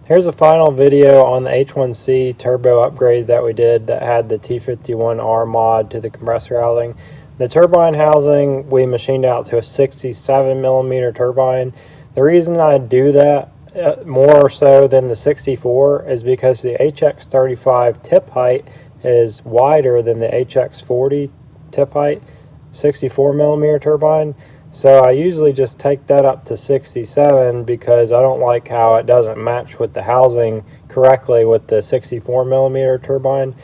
Here's a final video on the H1C Turbo upgrade that we did that had the T51R mod to the compressor housing. The turbine housing we machined out to a 67mm turbine. The reason I do that more so than the 64 is because the HX35 tip height is wider than the HX40 tip height 64mm turbine. So I usually just take that up to 67 because I don't like how it doesn't match with the housing correctly with the 64mm turbine.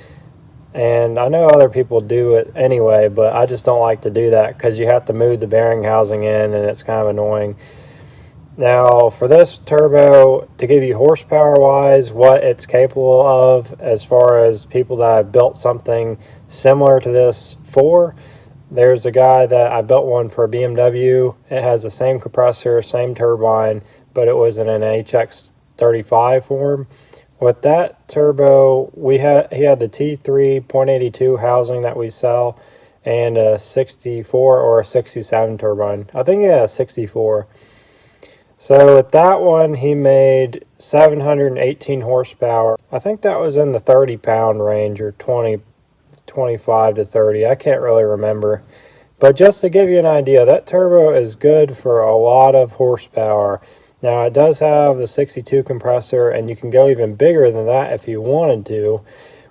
And I know other people do it anyway, but I just don't like to do that because you have to move the bearing housing in and it's kind of annoying. Now for this turbo, to give you horsepower wise what it's capable of as far as people that have built something similar to this for, there's a guy that I built one for a BMW. It has the same compressor, same turbine, but it was in an HX35 form. With that turbo, he had the T3.82 housing that we sell and a 64 or a 67 turbine. I think he had a 64. So with that one, he made 718 horsepower. I think that was in the 30-pound range or 25 to 30. I can't really remember. But just to give you an idea, that turbo is good for a lot of horsepower. Now it does have the 62 compressor, and you can go even bigger than that if you wanted to.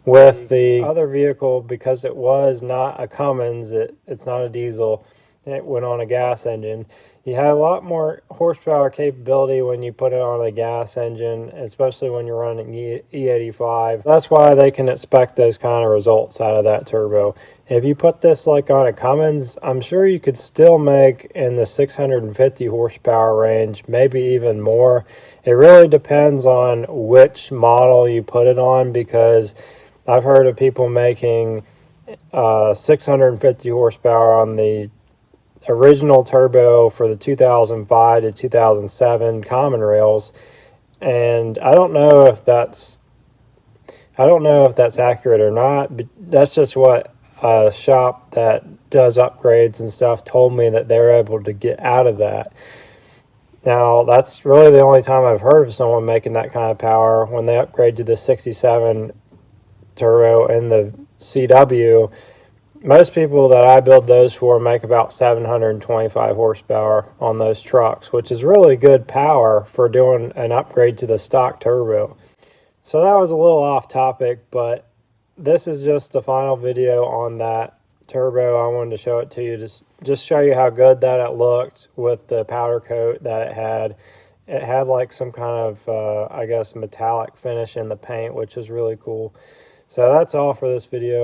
With the other vehicle, because it was not a Cummins, it's not a diesel, it went on a gas engine. You have a lot more horsepower capability when you put it on a gas engine, especially when you're running E85. That's why they can expect those kind of results out of that turbo. If you put this like on a Cummins, I'm sure you could still make in the 650 horsepower range, maybe even more. It really depends on which model you put it on, because I've heard of people making 650 horsepower on the original turbo for the 2005 to 2007 common rails, and I don't know if that's accurate or not, but that's just what a shop that does upgrades and stuff told me that they're able to get out of that. Now that's really the only time I've heard of someone making that kind of power. When they upgrade to the 67 turbo and the CW, most people that I build those for make about 725 horsepower on those trucks, which is really good power for doing an upgrade to the stock turbo. So that was a little off topic, but this is just the final video on that turbo. I wanted to show it to you, just show you how good that it looked with the powder coat that it had. It had like some kind of, I guess, metallic finish in the paint, which is really cool. So that's all for this video.